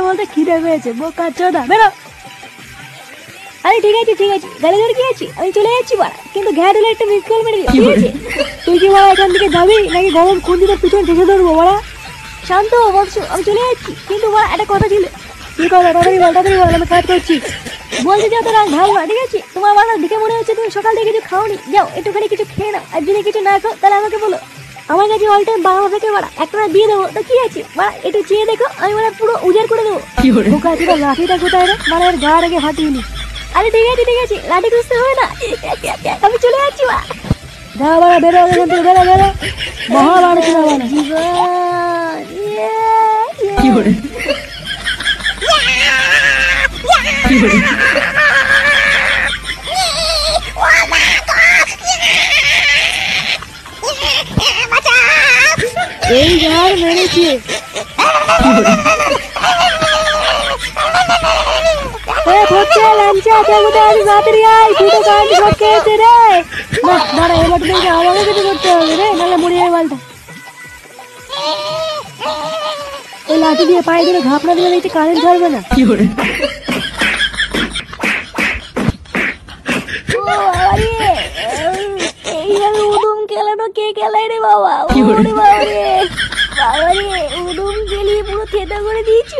বলতে খিদে পেয়েছে, বোকা চোদা বেরো। আরে ঠিক আছে গাড়ি ধরে কি আছি, আমি চলে যাচ্ছি বাড়া, কিন্তু ঘ্যাট হলে একটু মিস কল মেরে দিও, ঠিক আছে? তুই কি বাড়া এখান থেকে যাবি নাকি গরম খুঁজিতে পিছনে ঠেকে ধরবো বাড়া? শান্ত বৎস, আমি চলে যাচ্ছি, কিন্তু বাড়া একটা কথা ছিল। কি কথা? তাড়াতাড়ি বল, আমি কাজ করছি। বলতে যাও তো রাগ ভালো না, ঠিক আছে? তোমার বাবা দেখে মনে হচ্ছে তুমি সকাল থেকে কিছু খাওনি, যাও একটুখানি কিছু খেয়ে নাও, আর যদি কিছু না খাও তাহলে আমাকে বলো। আমার কাছে অল টাইম বাংলা থেকে বাড়া একটা দিয়ে দেবো, তো কি আছে বাড়া, একটু চেয়ে দেখো, আমি মানে পুরো উজাড় করে দেবো। বোকা ছিল, লাঠিটা কোথায় রে, মানে এর গা রেখে ফাটিয়ে নি। আরে ঠিক আছে লাঠি খুঁজতে হবে না, আমি চলে যাচ্ছি বা। যা বাড়া, বেরো এখান থেকে, বেরো মহা বাড়া ছিল বাড়া জীবন। এই গার মেরেছে। লাঠি দিয়ে পায়ে দিলে ঘাপনা দিলে দেখতে কারেন্ট ধরবে না। এইভাবে উদুম খেলানো কে খেলায় রে বাবা? বাবা রে উদুম খেলিয়ে পুরো থেতা করে দিয়েছি।